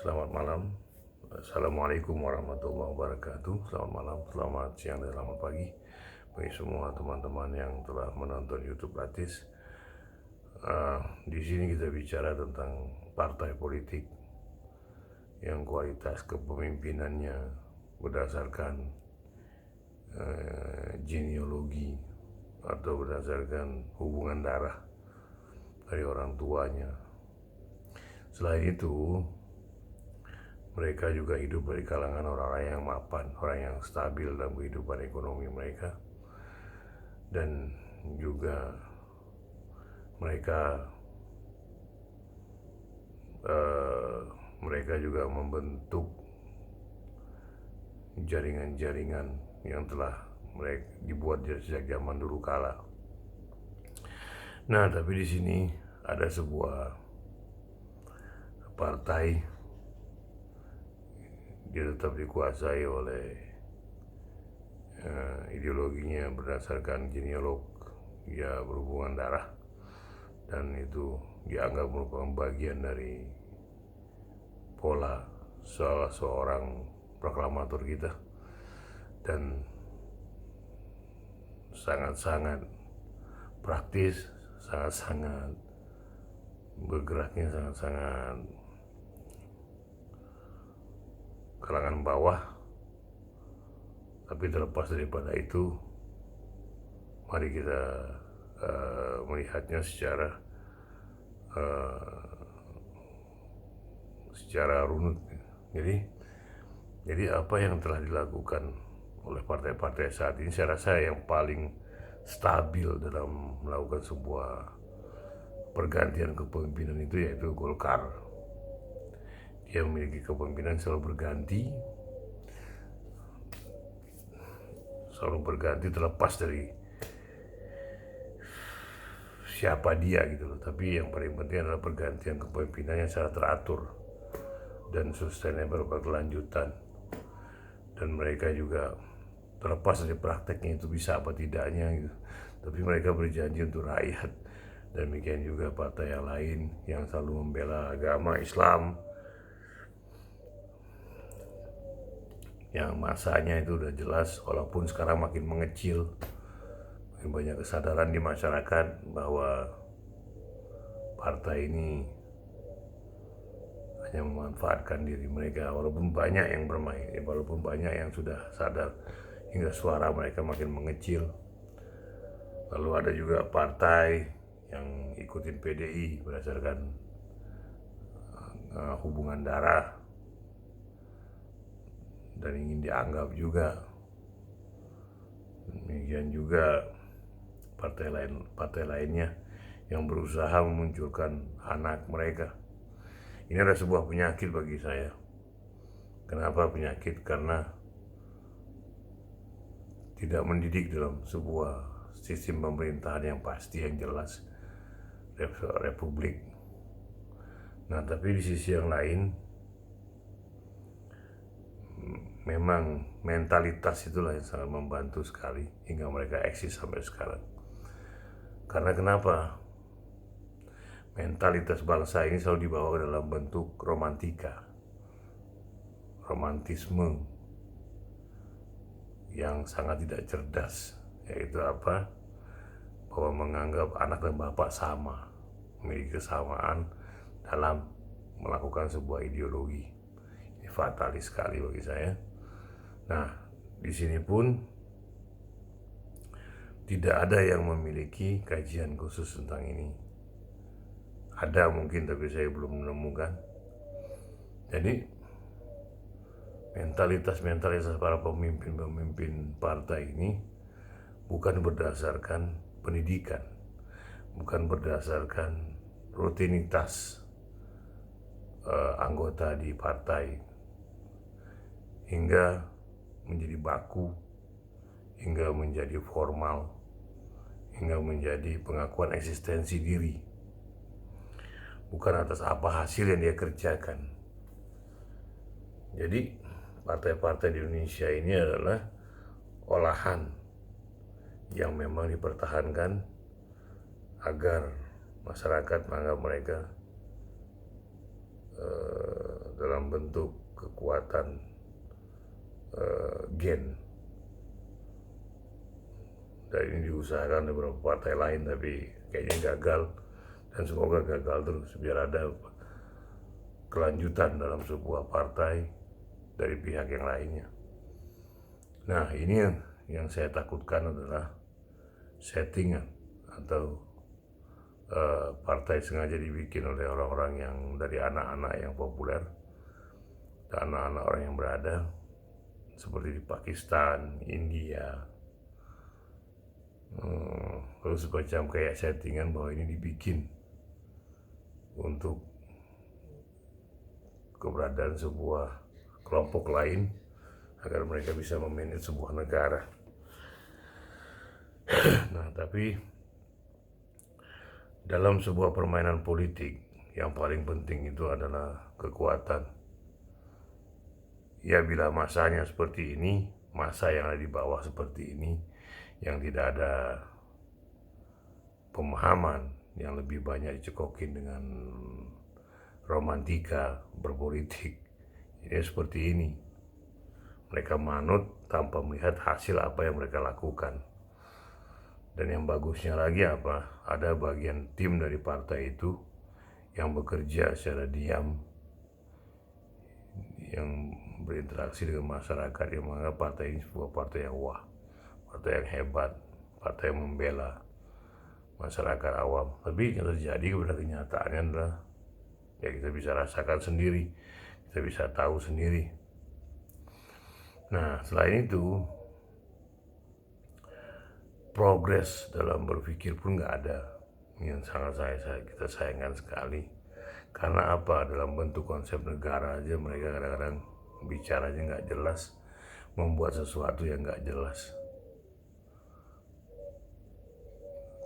Selamat malam. Assalamualaikum warahmatullahi wabarakatuh. Selamat malam, selamat siang, dan selamat pagi bagi semua teman-teman yang telah menonton YouTube Latis. Di sini kita bicara tentang partai politik yang kualitas kepemimpinannya berdasarkan genealogi atau berdasarkan hubungan darah dari orang tuanya. Selain itu, mereka juga hidup dari kalangan orang-orang yang mapan, orang yang stabil dalam kehidupan ekonomi mereka. Dan juga mereka juga membentuk jaringan-jaringan yang telah mereka dibuat sejak zaman dulu kala. Nah, tapi di sini ada sebuah partai, dia tetap dikuasai oleh ideologinya berdasarkan genealog, ya berhubungan darah, dan itu dianggap merupakan bagian dari pola salah seorang proklamator kita, dan sangat-sangat praktis, sangat-sangat bergeraknya, sangat-sangat kalangan bawah. Tapi terlepas daripada itu, mari kita melihatnya secara runut. Jadi apa yang telah dilakukan oleh partai-partai saat ini, saya rasa yang paling stabil dalam melakukan sebuah pergantian kepemimpinan itu yaitu Golkar. Dia memiliki kepemimpinan selalu berganti terlepas dari siapa dia gitu loh. Tapi yang paling penting adalah pergantian kepemimpinannya secara teratur dan sustainable, berkelanjutan. Dan mereka juga terlepas dari prakteknya itu bisa apa tidaknya gitu, tapi mereka berjanji untuk rakyat. Dan demikian juga partai yang lain yang selalu membela agama Islam, yang masanya itu udah jelas, walaupun sekarang makin mengecil, makin banyak kesadaran di masyarakat bahwa partai ini hanya memanfaatkan diri mereka. Walaupun banyak yang bermain, walaupun banyak yang sudah sadar, hingga suara mereka makin mengecil. Lalu ada juga partai yang ikutin PDI berdasarkan hubungan darah dan ingin dianggap juga. Demikian juga partai lainnya yang berusaha memunculkan anak mereka. Ini adalah sebuah penyakit bagi saya. Kenapa penyakit? Karena tidak mendidik dalam sebuah sistem pemerintahan yang pasti, yang jelas, republik. Nah, tapi di sisi yang lain, memang mentalitas itulah yang sangat membantu sekali hingga mereka eksis sampai sekarang. Karena kenapa? Mentalitas bangsa ini selalu dibawa dalam bentuk romantisme yang sangat tidak cerdas, yaitu apa? Bahwa menganggap anak dan bapak sama, memiliki kesamaan dalam melakukan sebuah ideologi. Ini fatalis sekali bagi saya. Nah, di sini pun tidak ada yang memiliki kajian khusus tentang ini. Ada mungkin, tapi saya belum menemukan. Jadi mentalitas para pemimpin partai ini bukan berdasarkan pendidikan, bukan berdasarkan rutinitas anggota di partai hingga menjadi baku, hingga menjadi formal, hingga menjadi pengakuan eksistensi diri, bukan atas apa hasil yang dia kerjakan. Jadi partai-partai di Indonesia ini adalah olahan yang memang dipertahankan agar masyarakat menganggap mereka dalam bentuk kekuatan gen. Dan ini diusahakan beberapa partai lain tapi kayaknya gagal, dan semoga gagal terus biar ada kelanjutan dalam sebuah partai dari pihak yang lainnya. Nah, ini yang saya takutkan adalah settingan atau partai sengaja dibikin oleh orang-orang yang dari anak-anak yang populer dan anak-anak orang yang berada seperti di Pakistan, India. Terus semacam kayak settingan bahwa ini dibikin untuk keberadaan sebuah kelompok lain agar mereka bisa memanage sebuah negara. Nah, tapi dalam sebuah permainan politik yang paling penting itu adalah kekuatan. Ya, bila masanya seperti ini, masa yang ada di bawah seperti ini, yang tidak ada pemahaman, yang lebih banyak dicekokin dengan romantika berpolitik, ini seperti ini. Mereka manut tanpa melihat hasil apa yang mereka lakukan. Dan yang bagusnya lagi apa? Ada bagian tim dari partai itu yang bekerja secara diam, yang berinteraksi dengan masyarakat, yang menganggap partai ini sebuah partai yang wah, partai yang hebat, partai yang membela masyarakat awam. Tapi yang terjadi kepada kenyataannya adalah ya kita bisa rasakan sendiri, kita bisa tahu sendiri. Nah, selain itu progres dalam berpikir pun nggak ada, yang sangat kita sayangkan sekali. Karena apa? Dalam bentuk konsep negara aja mereka kadang-kadang bicaranya nggak jelas, membuat sesuatu yang nggak jelas.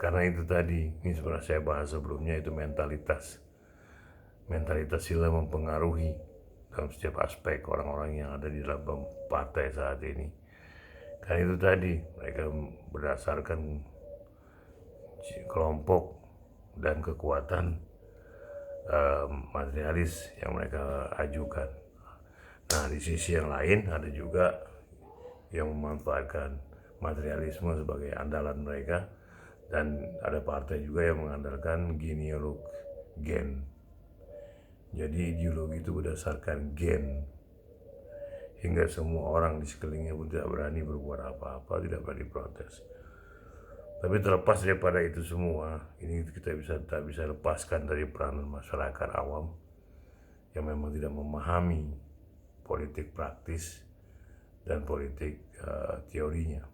Karena itu tadi, ini sebenarnya saya bahas sebelumnya, itu mentalitas sila mempengaruhi dalam setiap aspek orang-orang yang ada di dalam partai saat ini. Karena itu tadi, mereka berdasarkan kelompok dan kekuatan materialis yang mereka ajukan. Nah, di sisi yang lain ada juga yang memanfaatkan materialisme sebagai andalan mereka, dan ada partai juga yang mengandalkan genealog, gen. Jadi ideologi itu berdasarkan gen, hingga semua orang di sekelilingnya pun tidak berani berbuat apa-apa, tidak berani protes. Tapi terlepas daripada itu semua, ini kita tak bisa lepaskan dari peranan masyarakat awam yang memang tidak memahami politik praktis dan politik teorinya.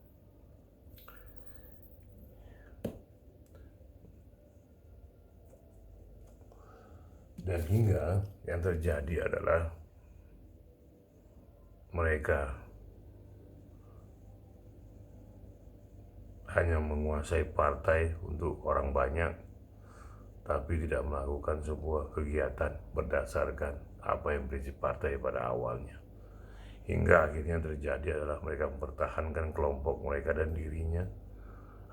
Dan hingga yang terjadi adalah mereka hanya menguasai partai untuk orang banyak, tapi tidak melakukan sebuah kegiatan berdasarkan apa yang prinsip partai pada awalnya. Hingga akhirnya terjadi adalah mereka mempertahankan kelompok mereka dan dirinya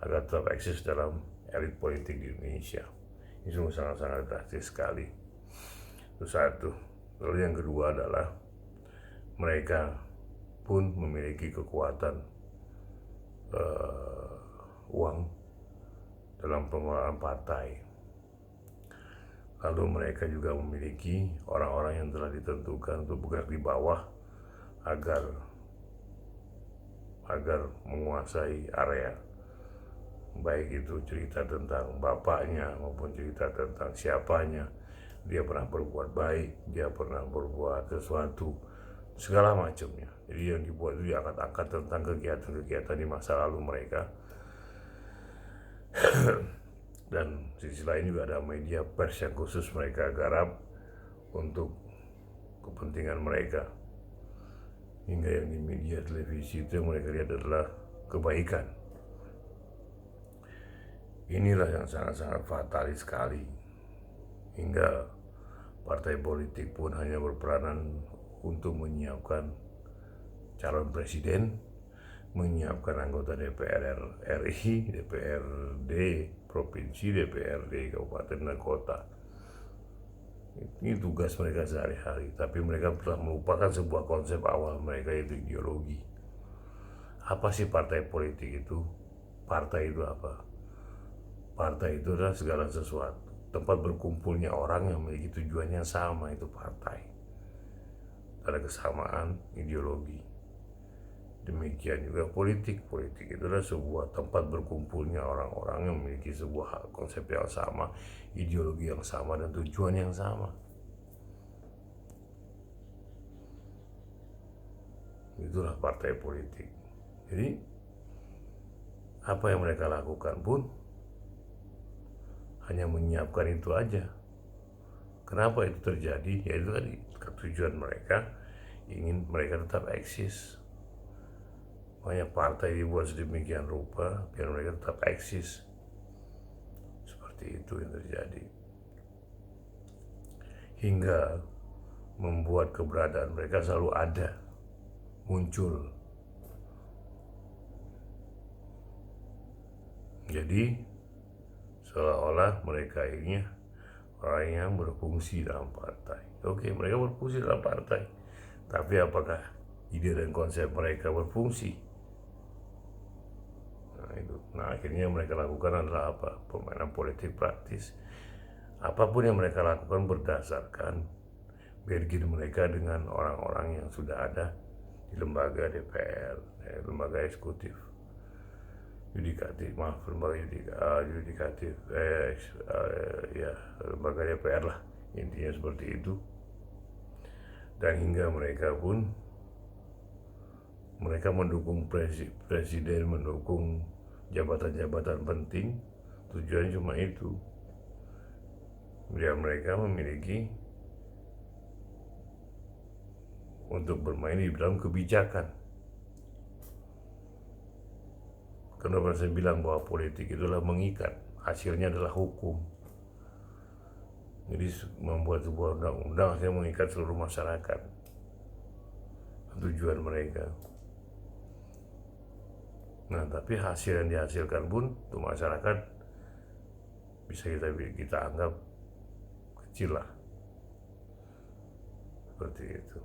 agar tetap eksis dalam elit politik di Indonesia. Ini sungguh sangat-sangat drastis sekali. Itu satu. Lalu yang kedua adalah mereka pun memiliki kekuatan uang dalam pengelolaan partai. Lalu mereka juga memiliki orang-orang yang telah ditentukan untuk bergerak di bawah agar menguasai area, baik itu cerita tentang bapaknya maupun cerita tentang siapanya, dia pernah berbuat baik, dia pernah berbuat sesuatu, segala macamnya. Jadi yang dibuat itu diangkat-angkat tentang kegiatan-kegiatan di masa lalu mereka. Dan sisi lain juga ada media pers yang khusus mereka garap untuk kepentingan mereka. Hingga yang di media televisi itu yang mereka lihat adalah kebaikan. Inilah yang sangat-sangat fatalis sekali. Hingga partai politik pun hanya berperanan untuk menyiapkan calon presiden, menyiapkan anggota DPR RI, DPRD provinsi, DPRD kabupaten dan kota. Ini tugas mereka sehari-hari, tapi mereka telah melupakan sebuah konsep awal mereka, yaitu ideologi. Apa sih partai politik itu? Partai itu apa? Partai itu adalah segala sesuatu, tempat berkumpulnya orang yang memiliki tujuan yang sama, itu partai. Ada kesamaan ideologi. Demikian juga politik. Politik itu adalah sebuah tempat berkumpulnya orang-orang yang memiliki sebuah konsep yang sama, ideologi yang sama, dan tujuan yang sama. Itulah partai politik. Jadi apa yang mereka lakukan pun hanya menyiapkan itu aja. Kenapa itu terjadi? Yaitu tadi, tujuan mereka ingin mereka tetap eksis. Makanya partai dibuat sedemikian rupa biar mereka tetap eksis. Seperti itu yang terjadi. Hingga membuat keberadaan mereka selalu ada, muncul. Jadi seolah-olah mereka ini orang yang berfungsi dalam partai. Oke, mereka berfungsi dalam partai, tapi apakah ide dan konsep mereka berfungsi? Nah, akhirnya mereka lakukan adalah apa? Permainan politik praktis. Apapun yang mereka lakukan berdasarkan bargain mereka dengan orang-orang yang sudah ada di lembaga DPR, lembaga eksekutif, lembaga DPR lah, intinya seperti itu. Dan hingga mereka mendukung presiden, mendukung jabatan-jabatan penting. Tujuannya cuma itu, biar mereka memiliki untuk bermain di dalam kebijakan. Kenapa saya bilang bahwa politik itulah mengikat, hasilnya adalah hukum. Jadi membuat sebuah undang-undang hasilnya mengikat seluruh masyarakat. Tujuan mereka. Nah, tapi hasil yang dihasilkan pun untuk masyarakat bisa kita anggap kecil lah. Seperti itu.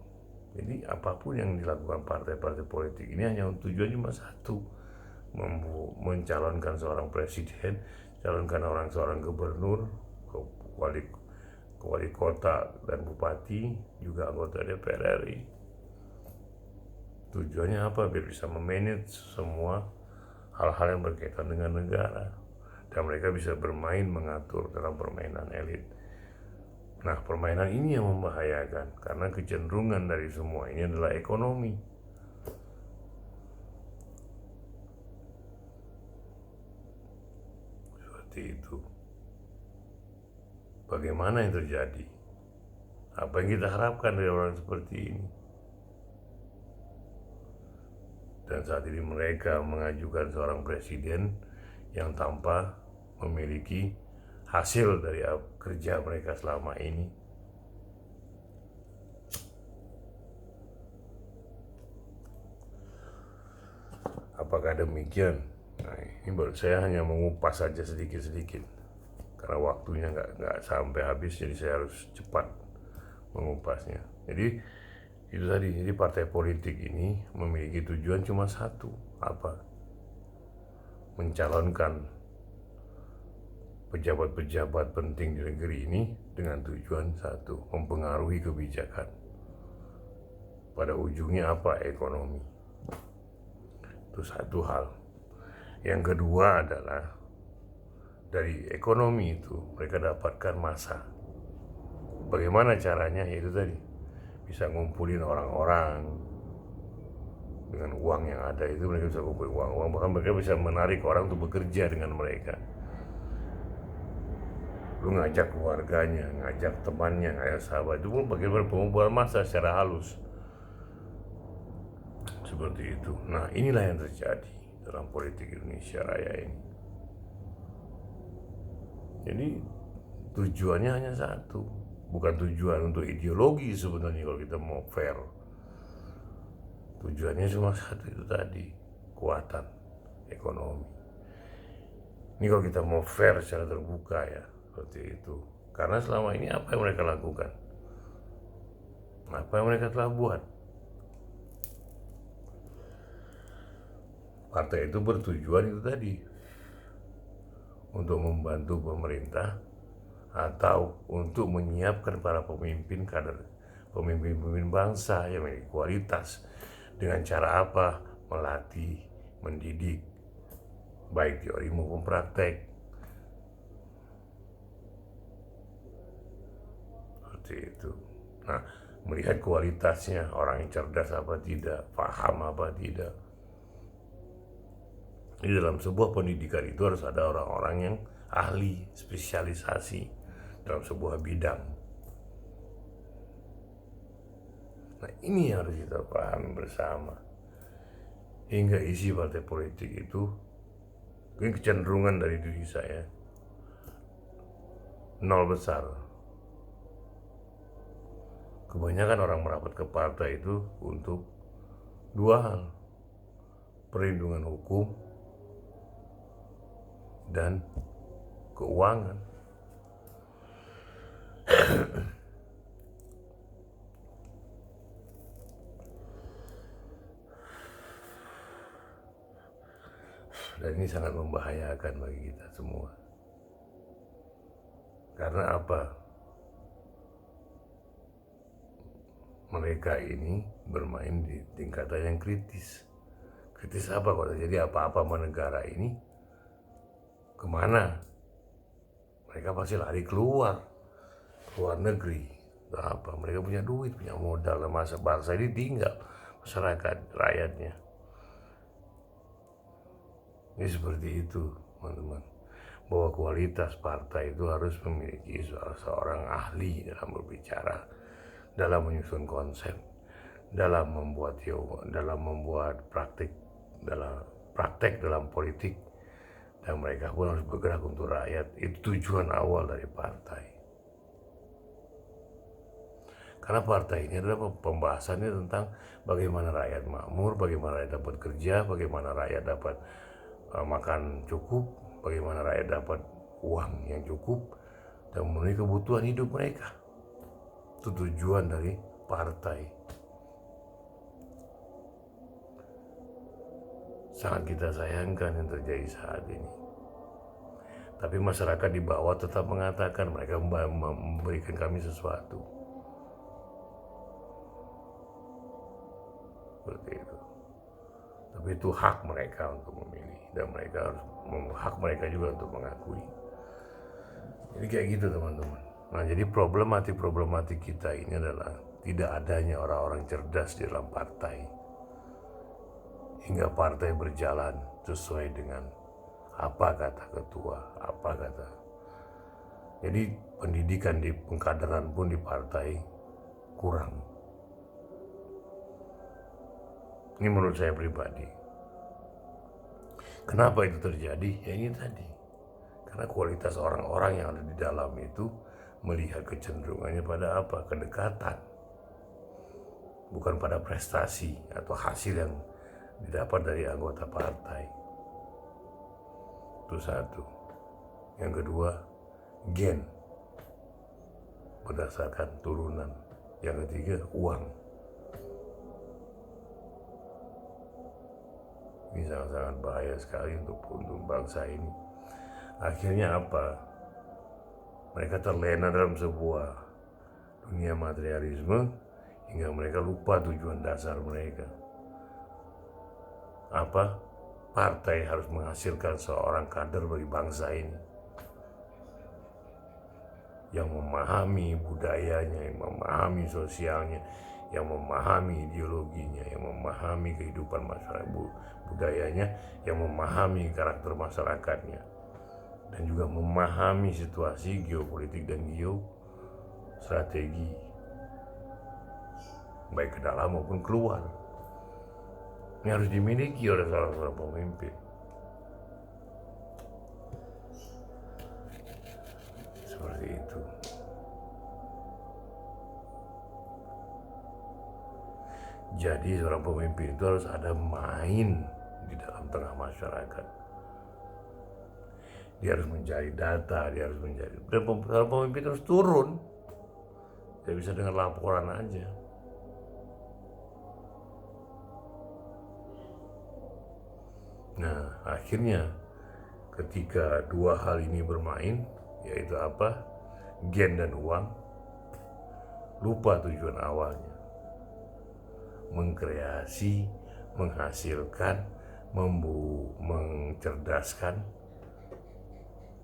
Jadi apapun yang dilakukan partai-partai politik ini hanya tujuan cuma satu, mencalonkan seorang presiden, calonkan seorang gubernur, wali kota dan bupati, juga anggota DPR RI. Tujuannya apa? Biar bisa memanage semua hal-hal yang berkaitan dengan negara, dan mereka bisa bermain, mengatur dalam permainan elit. Nah, permainan ini yang membahayakan, karena kecenderungan dari semua ini adalah ekonomi. Seperti itu. Bagaimana yang terjadi? Apa yang kita harapkan dari orang seperti ini? Dan saat ini mereka mengajukan seorang presiden yang tanpa memiliki hasil dari kerja mereka selama ini. Apakah demikian? Nah, ini baru saya hanya mengupas saja sedikit-sedikit, karena waktunya nggak sampai habis, jadi saya harus cepat mengupasnya. Jadi itu tadi, jadi partai politik ini memiliki tujuan cuma satu, apa? Mencalonkan pejabat-pejabat penting di negeri ini dengan tujuan satu, mempengaruhi kebijakan. Pada ujungnya apa? Ekonomi. Itu satu hal. Yang kedua adalah dari ekonomi itu mereka dapatkan massa. Bagaimana caranya? Yaitu tadi, bisa ngumpulin orang-orang dengan uang yang ada, itu mereka bisa kumpulin uang, bahkan mereka bisa menarik orang untuk bekerja dengan mereka. Lu ngajak keluarganya, ngajak temannya, ngajak sahabat, itu pun bagaimana pengumpulan massa secara halus. Seperti itu. Nah, inilah yang terjadi dalam politik Indonesia Raya ini. Jadi tujuannya hanya satu, bukan tujuan untuk ideologi sebenarnya kalau kita mau fair. Tujuannya cuma satu, itu tadi, kekuatan ekonomi. Ini kalau kita mau fair secara terbuka ya, seperti itu. Karena selama ini apa yang mereka lakukan? Apa yang mereka telah buat? Partai itu bertujuan itu tadi, untuk membantu pemerintah atau untuk menyiapkan para pemimpin kader, pemimpin-pemimpin bangsa yang memiliki kualitas. Dengan cara apa? Melatih, mendidik, baik teori maupun praktek. Seperti itu. Nah, melihat kualitasnya, orang yang cerdas apa tidak, paham apa tidak. Di dalam sebuah pendidikan itu harus ada orang-orang yang ahli, spesialisasi dalam sebuah bidang. Nah, ini yang harus kita pahami bersama. Hingga isi partai politik itu, ini kecenderungan dari diri saya, nol besar. Kebanyakan orang merapat ke partai itu untuk dua hal: perlindungan hukum dan keuangan. Dan ini sangat membahayakan bagi kita semua. Karena apa? Mereka ini bermain di tingkatan yang kritis. Kritis apa? Kalau terjadi apa-apa sama negara ini, kemana? Mereka pasti lari keluar negeri. Apa? Mereka punya duit, punya modal. Masa bangsa ini tinggal, masyarakat, rakyatnya. Ini seperti itu, teman-teman. Bahwa kualitas partai itu harus memiliki seorang ahli dalam berbicara, dalam menyusun konsep, dalam membuat praktik dalam politik, dan mereka pun harus bergerak untuk rakyat. Itu tujuan awal dari partai. Karena partai ini adalah pembahasannya tentang bagaimana rakyat makmur, bagaimana rakyat dapat kerja, bagaimana rakyat dapat makan cukup, bagaimana rakyat dapat uang yang cukup dan memenuhi kebutuhan hidup mereka. Itu tujuan dari partai. Sangat kita sayangkan yang terjadi saat ini. Tapi masyarakat di bawah tetap mengatakan mereka memberikan kami sesuatu. Seperti itu. Tapi itu hak mereka untuk memilih, dan mereka harus hak mereka juga untuk mengakui. Jadi kayak gitu, teman-teman. Nah, jadi problematik kita ini adalah tidak adanya orang-orang cerdas di dalam partai, hingga partai berjalan sesuai dengan apa kata ketua, apa kata. Jadi pendidikan di pengkaderan pun di partai kurang. Ini menurut saya pribadi. Kenapa itu terjadi? Ya ini tadi. Karena kualitas orang-orang yang ada di dalam itu melihat kecenderungannya pada apa? Kedekatan. Bukan pada prestasi atau hasil yang didapat dari anggota partai. Itu satu. Yang kedua, gen. Berdasarkan turunan. Yang ketiga, uang. Ini sangat-sangat bahaya sekali untuk bangsa ini. Akhirnya apa? Mereka terlena dalam sebuah dunia materialisme hingga mereka lupa tujuan dasar mereka. Apa? Partai harus menghasilkan seorang kader bagi bangsa ini yang memahami budayanya, yang memahami sosialnya, yang memahami ideologinya, yang memahami kehidupan masyarakat, budayanya, yang memahami karakter masyarakatnya, dan juga memahami situasi geopolitik dan geostrategi, baik ke dalam maupun keluar. Ini harus dimiliki oleh salah seorang pemimpin. Seperti itu. Jadi seorang pemimpin itu harus ada main di dalam tengah masyarakat. Dia harus mencari data, dia harus mencari, dan pemimpin terus turun. Dia bisa dengar laporan aja. Nah, akhirnya ketika dua hal ini bermain, yaitu apa? Gen dan uang, lupa tujuan awalnya. Mengkreasi, menghasilkan, mencerdaskan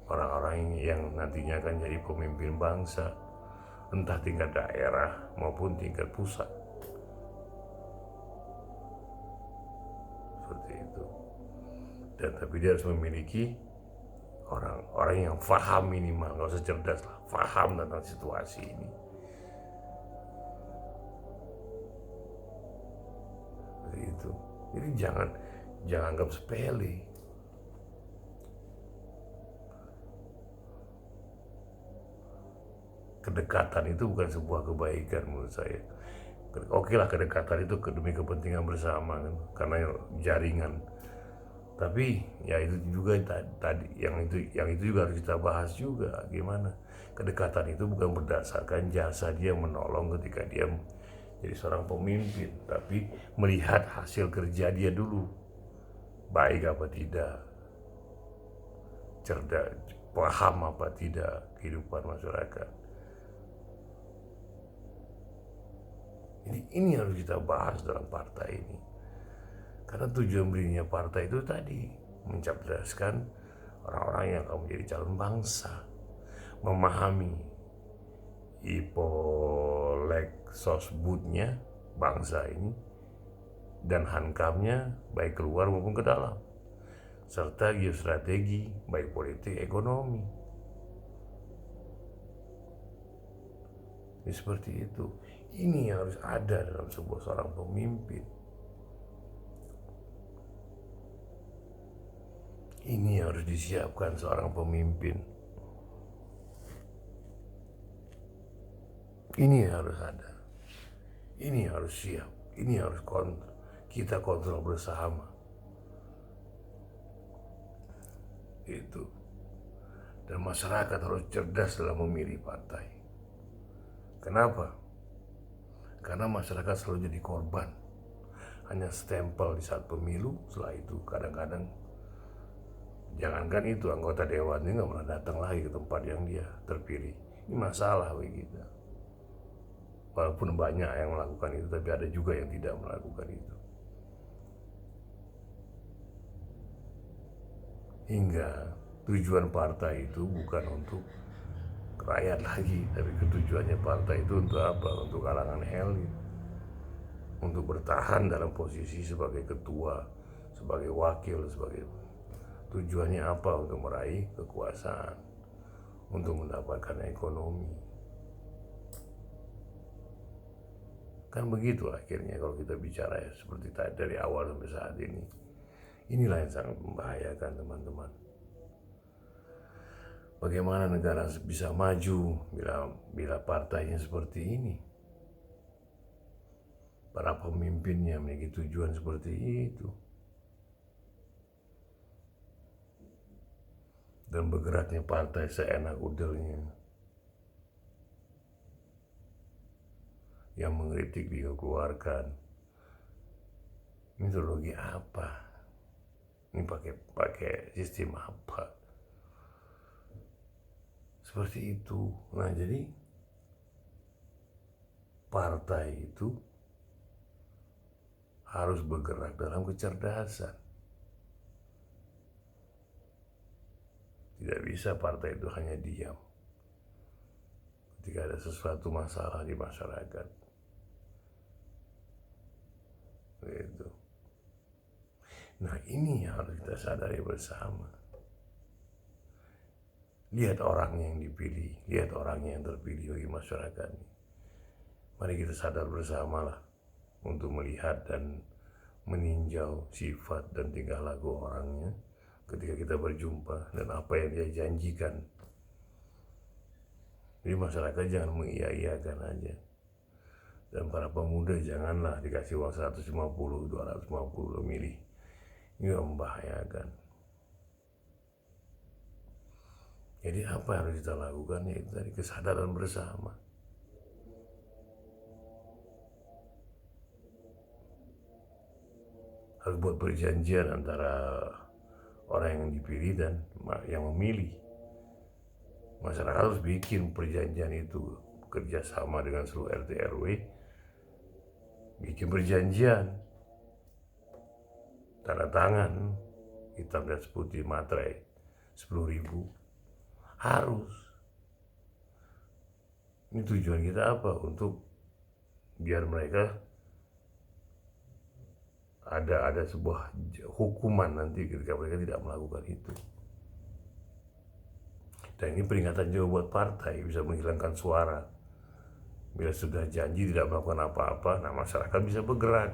orang-orang yang nantinya akan jadi pemimpin bangsa, entah tingkat daerah maupun tingkat pusat. Seperti itu. Dan tapi dia harus memiliki orang-orang yang paham, minimal, nggak usah cerdas lah, paham tentang situasi ini. Seperti itu. Jadi jangan anggap sepele. Kedekatan itu bukan sebuah kebaikan menurut saya. Oke lah, kedekatan itu demi kepentingan bersama kan, karena jaringan. Tapi ya itu juga tadi yang itu juga harus kita bahas juga, gimana kedekatan itu bukan berdasarkan jasa dia menolong ketika dia jadi seorang pemimpin, tapi melihat hasil kerja dia dulu, baik apa tidak, cerdas, paham apa tidak kehidupan masyarakat. Ini harus kita bahas dalam partai ini. Karena tujuan berdirinya partai itu tadi mencerdaskan orang-orang yang akan menjadi calon bangsa, memahami ipolek sosbudnya bangsa ini dan hankamnya baik keluar maupun ke dalam, serta geostrategi baik politik ekonomi. Ini seperti itu. Ini yang harus ada dalam sebuah seorang pemimpin. Ini harus disiapkan seorang pemimpin. Ini harus ada. Ini harus siap. Ini harus kita kontrol bersama. Itu. Dan masyarakat harus cerdas dalam memilih partai. Kenapa? Karena masyarakat selalu jadi korban. Hanya stempel di saat pemilu, setelah itu kadang-kadang jangankan itu, anggota dewan ini nggak pernah datang lagi ke tempat yang dia terpilih. Ini masalah bagi kita. Walaupun banyak yang melakukan itu, tapi ada juga yang tidak melakukan itu. Hingga tujuan partai itu bukan untuk rakyat lagi, tapi tujuannya partai itu untuk apa? Untuk kalangan elit, untuk bertahan dalam posisi sebagai ketua, sebagai wakil, sebagai tujuannya apa? Untuk meraih kekuasaan, untuk mendapatkan ekonomi. Kan begitu akhirnya kalau kita bicara ya, seperti tadi dari awal sampai saat ini. Inilah yang sangat membahayakan, teman-teman. Bagaimana negara bisa maju bila partainya seperti ini? Para pemimpinnya memiliki tujuan seperti itu. Dan bergeraknya partai seenak udelnya. Yang mengkritik dikeluarkan. Metodologi apa? Ini pakai sistem apa? Seperti itu. Nah, jadi partai itu harus bergerak dalam kecerdasan. Tidak bisa partai itu hanya diam ketika ada sesuatu masalah di masyarakat. Gitu. Nah, ini harus kita sadari bersama. Lihat orangnya yang dipilih, lihat orangnya yang terpilih bagi masyarakat ini. Mari kita sadar bersama lah untuk melihat dan meninjau sifat dan tingkah laku orangnya ketika kita berjumpa dan apa yang dia janjikan. Jadi masyarakat jangan mengiya-iyakan aja. Dan para pemuda janganlah dikasih uang 150, 250 milih. Ini membahayakan. Jadi apa yang harus kita lakukan? Itu tadi kesadaran bersama. Harus buat perjanjian antara orang yang dipilih dan yang memilih. Masyarakat harus bikin perjanjian itu, kerjasama dengan seluruh RT RW, bikin perjanjian, tanda tangan, hitam dan putih, materai 10.000 harus. Ini tujuan kita apa? Untuk biar mereka ada sebuah hukuman nanti ketika mereka tidak melakukan itu. Dan ini peringatan juga buat partai, bisa menghilangkan suara. Bila sudah janji tidak melakukan apa-apa, nah masyarakat bisa bergerak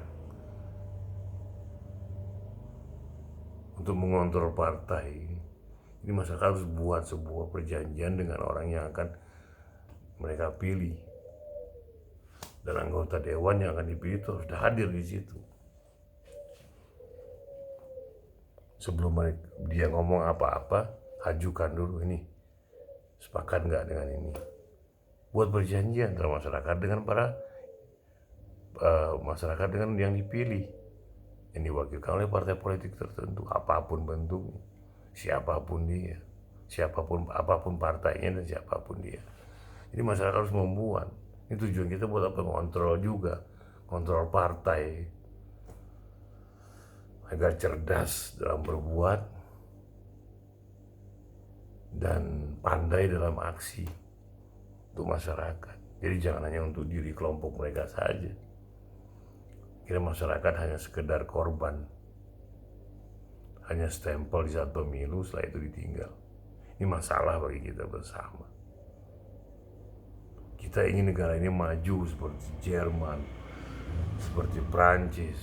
untuk mengontrol partai. Ini masyarakat harus buat sebuah perjanjian dengan orang yang akan mereka pilih. Dan anggota dewan yang akan dipilih itu harus hadir di situ. Sebelum dia ngomong apa-apa, ajukan dulu ini. Sepakat nggak dengan ini? Buat perjanjian antara masyarakat dengan masyarakat dengan yang dipilih, yang diwakilkan oleh partai politik tertentu, apapun bentuknya, siapapun dia, apapun partainya dan siapapun dia. Jadi masyarakat harus membuat. Ini tujuan kita buat apa? Kontrol juga, kontrol partai agar cerdas dalam berbuat dan pandai dalam aksi untuk masyarakat. Jadi jangan hanya untuk diri kelompok mereka saja. Kira masyarakat hanya sekedar korban, hanya stempel di saat pemilu, setelah itu ditinggal. Ini masalah bagi kita bersama. Kita ingin negara ini maju seperti Jerman, seperti Prancis,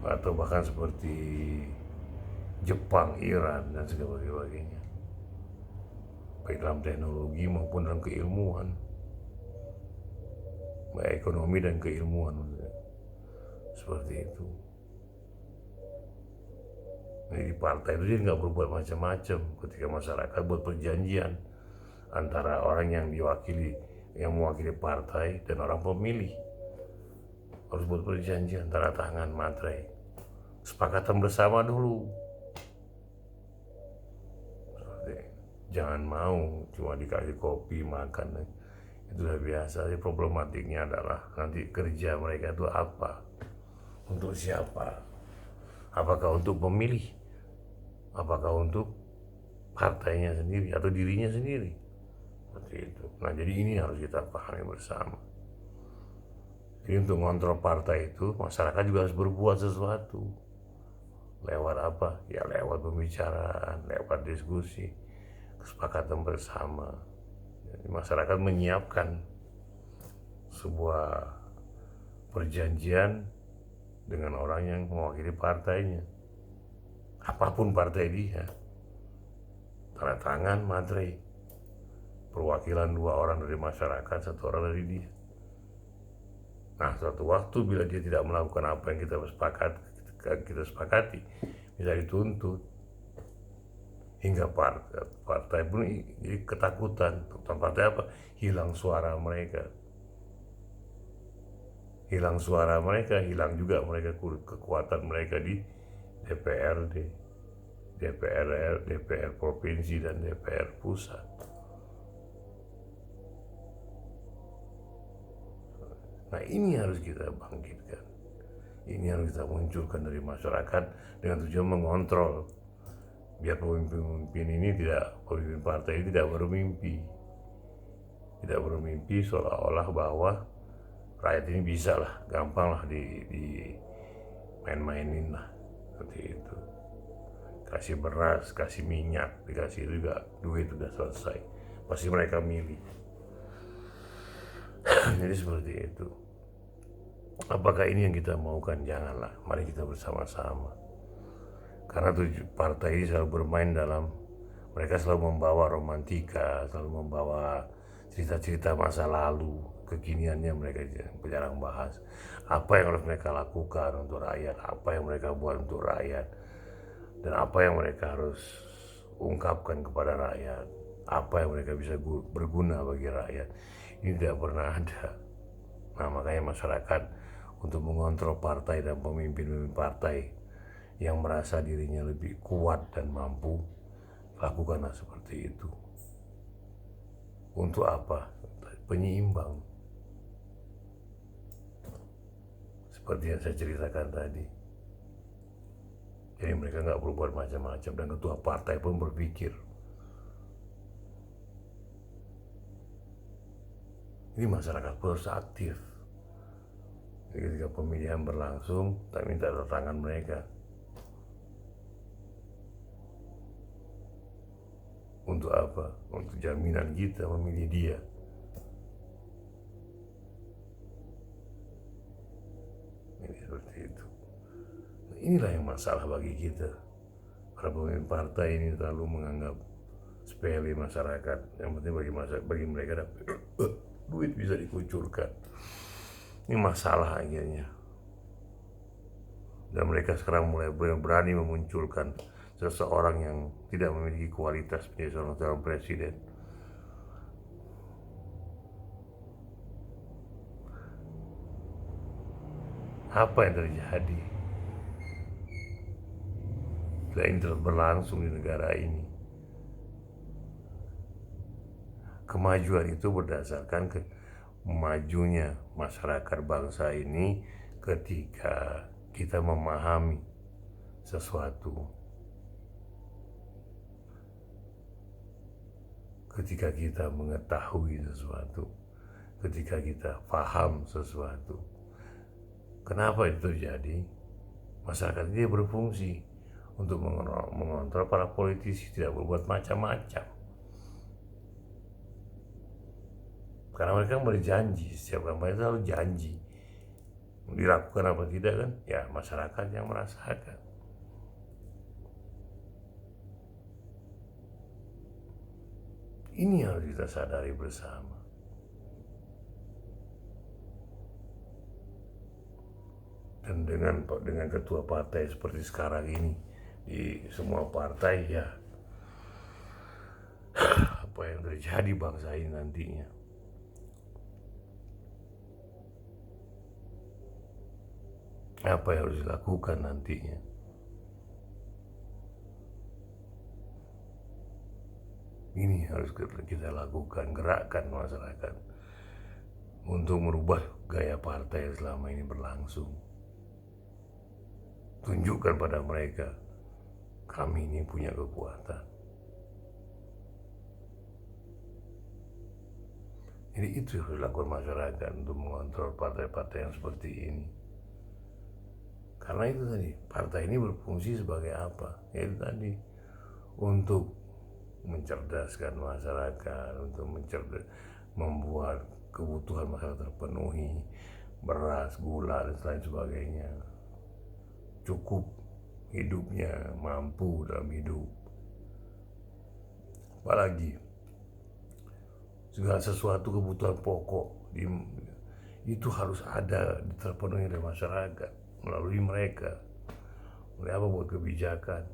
atau bahkan seperti Jepang, Iran, dan sebagainya, baik dalam teknologi maupun dalam keilmuan, baik ekonomi dan keilmuan, seperti itu. Jadi di partai itu dia nggak berbuat macam-macam. Ketika masyarakat buat perjanjian antara orang yang mewakili partai dan orang pemilih, harus buat perjanjian, tanda tangan, materai, kesepakatan bersama dulu. Jangan mau cuma dikasih kopi, makan, itu udah biasa. Jadi problematiknya adalah nanti kerja mereka itu apa, untuk siapa, apakah untuk pemilih, apakah untuk partainya sendiri atau dirinya sendiri, seperti itu. Nah jadi ini harus kita pahami bersama. Jadi untuk mengontrol partai itu masyarakat juga harus berbuat sesuatu. Lewat apa? Ya lewat pembicaraan, lewat diskusi, kesepakatan bersama. Jadi masyarakat menyiapkan sebuah perjanjian dengan orang yang mewakili partainya, apapun partai dia, tanda tangan, materai, perwakilan 2 orang dari masyarakat, 1 orang dari dia. Nah suatu waktu bila dia tidak melakukan apa yang kita sepakati, bisa dituntut. Hingga partai pun jadi ketakutan. Partai apa? Hilang suara mereka. Hilang suara mereka, hilang juga mereka kekuatan mereka di DPRD, DPR provinsi dan DPR pusat. Nah ini harus kita bangkitkan. Ini harus kita munculkan dari masyarakat dengan tujuan mengontrol. Biar pemimpin partai ini tidak bermimpi seolah-olah bahwa rakyat ini bisa lah, gampang lah di main-mainin lah, seperti itu. Kasih beras, kasih minyak, dikasih juga duit, udah selesai, pasti mereka milih. Jadi seperti itu. Apakah ini yang kita maukan? Janganlah. Mari kita bersama-sama. Karena partai ini selalu bermain mereka selalu membawa romantika, selalu membawa cerita-cerita masa lalu, kekiniannya mereka jarang bahas. Apa yang harus mereka lakukan untuk rakyat, apa yang mereka buat untuk rakyat, dan apa yang mereka harus ungkapkan kepada rakyat apa yang mereka bisa berguna bagi rakyat. Ini tidak pernah ada. Nah, makanya masyarakat untuk mengontrol partai dan pemimpin partai yang merasa dirinya lebih kuat dan mampu, lakukanlah seperti itu. Untuk apa? Penyeimbang. Seperti yang saya ceritakan tadi. Jadi mereka nggak berbuat macam-macam, dan ketua partai pun berpikir, ini masyarakat harus aktif. Jadi ketika pemilihan berlangsung, tak minta tanda tangan mereka. Untuk apa? Untuk jaminan kita memilih dia. Ini seperti itu. Nah, inilah yang masalah bagi kita. Para pemimpin partai ini terlalu menganggap sepele masyarakat. Yang penting bagi mereka duit bisa dikucurkan. Ini masalah akhirnya. Dan mereka sekarang mulai berani memunculkan seseorang yang tidak memiliki kualitas menjadi seorang presiden. Apa yang terjadi? Setelah ini terus berlangsung di negara ini. Kemajuan itu berdasarkan majunya masyarakat bangsa ini ketika kita memahami sesuatu. Ketika kita mengetahui sesuatu, ketika kita paham sesuatu. Kenapa itu terjadi? Masyarakat ini berfungsi untuk mengontrol para politisi tidak berbuat macam-macam. Karena mereka berjanji, setiap kampanye selalu janji. Dilakukan apa tidak kan? Ya masyarakat yang merasakan. Ini harus kita sadari bersama. Dan dengan ketua partai seperti sekarang ini, di semua partai, ya apa yang terjadi bangsa ini nantinya. Apa yang harus dilakukan nantinya. Ini harus kita lakukan, gerakkan masyarakat untuk merubah gaya partai yang selama ini berlangsung. Tunjukkan pada mereka, kami ini punya kekuatan. Jadi itu yang harus dilakukan masyarakat untuk mengontrol partai-partai yang seperti ini. Karena itu tadi, partai ini berfungsi sebagai apa? Yaitu tadi, untuk mencerdaskan masyarakat, untuk membuat kebutuhan masyarakat terpenuhi, beras, gula, dan lain sebagainya. Cukup hidupnya, mampu dalam hidup. Apalagi segala sesuatu kebutuhan pokok itu harus ada, terpenuhi oleh masyarakat melalui mereka. Oleh apa? Buat kebijakan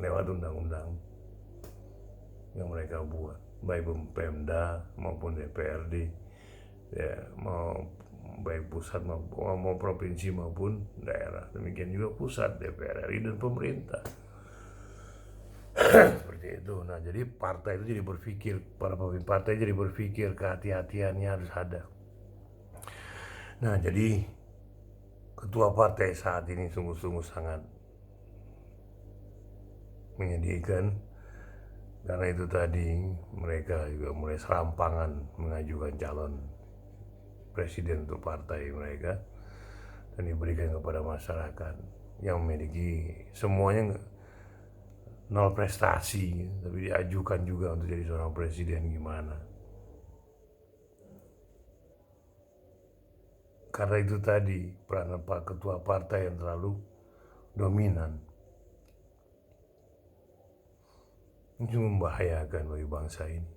lewat undang-undang yang mereka buat, baik Pemda maupun DPRD, ya, baik pusat mau provinsi maupun daerah. Demikian juga pusat, DPR RI dan pemerintah. Seperti itu. Nah, jadi partai itu jadi berpikir, para pemimpin partai jadi berpikir, kehati-hatiannya harus ada. Nah, jadi ketua partai saat ini sungguh-sungguh sangat menyedihkan. Karena itu tadi mereka juga mulai serampangan mengajukan calon presiden untuk partai mereka, dan diberikan kepada masyarakat yang memiliki semuanya nol prestasi, tapi diajukan juga untuk jadi seorang presiden. Gimana? Karena itu tadi peran Pak Ketua Partai yang terlalu dominan. Ini membahayakan bagi bangsa ini.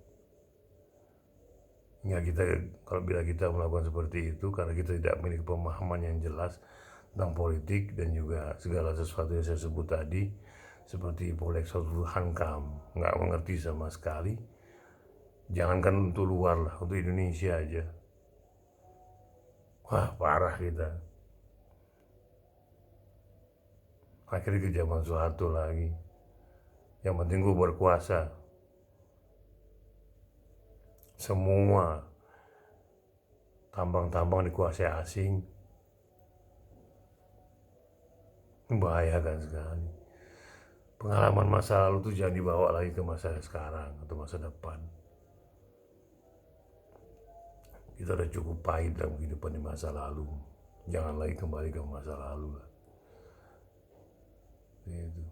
Ya, bila kita melakukan seperti itu karena kita tidak memiliki pemahaman yang jelas tentang politik dan juga segala sesuatu yang saya sebut tadi, seperti Poleks Hankam, nggak mengerti sama sekali. Jangankan untuk luar lah, untuk Indonesia aja. Wah, parah kita. Akhirnya ke zaman Soeharto lagi. Yang penting gue berkuasa. Semua tambang-tambang dikuasai asing. Membahayakan sekali. Pengalaman masa lalu tuh jangan dibawa lagi ke masa sekarang atau masa depan. Kita udah cukup pahit dalam kehidupan di masa lalu. Jangan lagi kembali ke masa lalu lah. Gitu.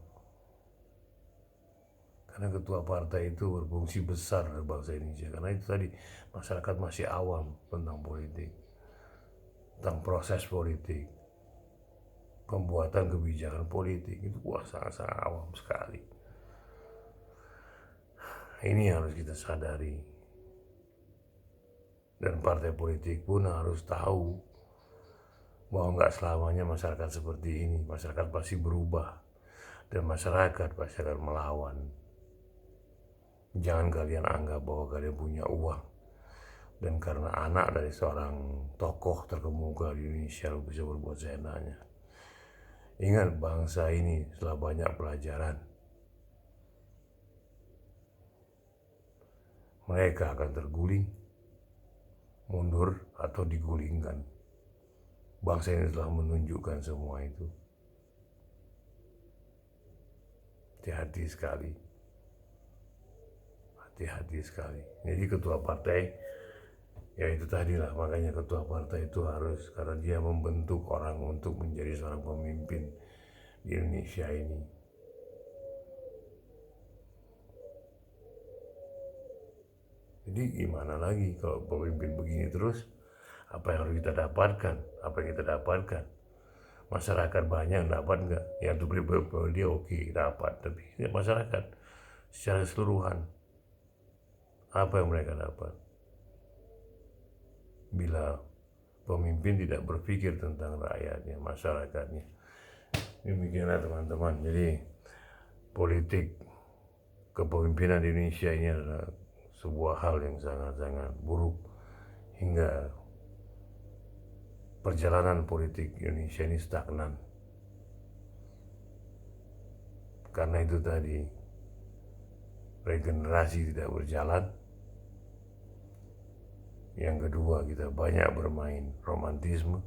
Karena ketua partai itu berfungsi besar dari bangsa Indonesia. Karena itu tadi masyarakat masih awam tentang politik, tentang proses politik, pembuatan kebijakan politik itu sangat-sangat awam sekali. Ini harus kita sadari. Dan partai politik pun harus tahu bahwa nggak selamanya masyarakat seperti ini. Masyarakat pasti berubah dan masyarakat pasti akan melawan. Jangan kalian anggap bahwa kalian punya uang dan karena anak dari seorang tokoh terkemuka di Indonesia lu bisa berbuat seenaknya. Ingat, bangsa ini setelah banyak pelajaran, mereka akan terguling, mundur atau digulingkan. Bangsa ini telah menunjukkan semua itu. Hati-hati sekali. Hati-hati sekali. Jadi ketua partai, ya itu tadi lah, makanya ketua partai itu harus, karena dia membentuk orang untuk menjadi seorang pemimpin di Indonesia ini. Jadi gimana lagi kalau pemimpin begini terus, apa yang harus kita dapatkan? Apa yang kita dapatkan? Masyarakat banyak dapat nggak? Yang untuk beli dia oke, dapat. Tapi masyarakat secara keseluruhan, apa yang mereka dapat? Bila pemimpin tidak berpikir tentang rakyatnya, masyarakatnya. Demikianlah teman-teman. Jadi politik kepemimpinan di Indonesia ini adalah sebuah hal yang sangat-sangat buruk, hingga perjalanan politik Indonesia ini stagnan. Karena itu tadi, regenerasi tidak berjalan. Yang kedua, kita banyak bermain romantisme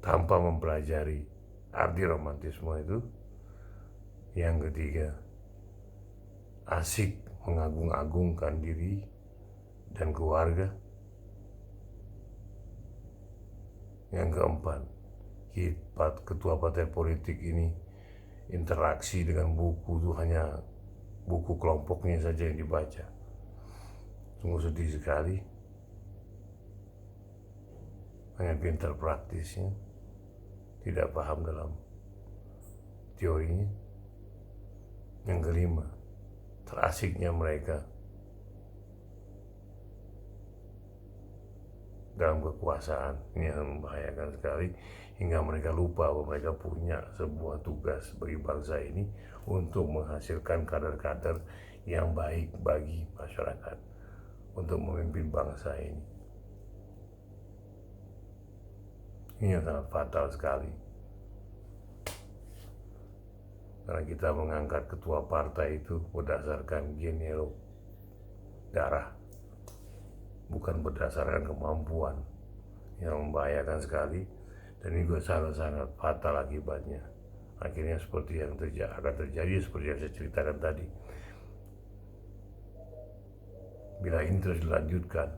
tanpa mempelajari arti romantisme itu. Yang ketiga, asik mengagung-agungkan diri dan keluarga. Yang keempat, ketua partai politik ini interaksi dengan buku itu hanya buku kelompoknya saja yang dibaca. Sungguh sedih sekali. Hanya pintar praktisnya, tidak paham dalam teorinya. Yang kelima, terasiknya mereka dalam kekuasaan. Ini yang membahayakan sekali, hingga mereka lupa bahwa mereka punya sebuah tugas bagi bangsa ini untuk menghasilkan kader-kader yang baik bagi masyarakat, untuk memimpin bangsa ini. Ini yang sangat fatal sekali. Karena kita mengangkat ketua partai itu berdasarkan genero darah, bukan berdasarkan kemampuan. Yang membahayakan sekali, dan ini juga sangat-sangat fatal akibatnya. Akhirnya seperti yang akan terjadi seperti yang saya ceritakan tadi. Bila ini terus dilanjutkan,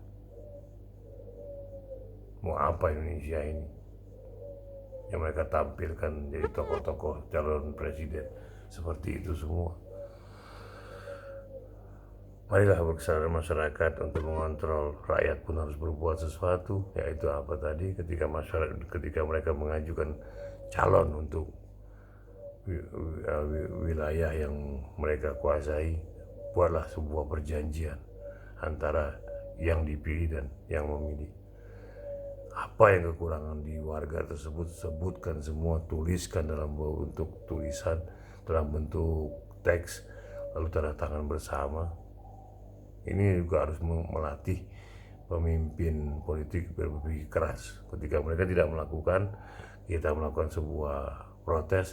mau apa Indonesia ini? Yang mereka tampilkan jadi tokoh-tokoh calon presiden seperti itu semua. Marilah berkesadaran masyarakat untuk mengontrol. Rakyat pun harus berbuat sesuatu, yaitu apa tadi, ketika mereka mengajukan calon untuk wilayah yang mereka kuasai, buatlah sebuah perjanjian antara yang dipilih dan yang memilih. apa yang kekurangan di warga tersebut, sebutkan semua, tuliskan dalam bentuk tulisan, dalam bentuk teks, lalu tanda tangan bersama. Ini juga harus melatih pemimpin politik berpikir keras. Ketika mereka tidak melakukan, kita melakukan sebuah protes,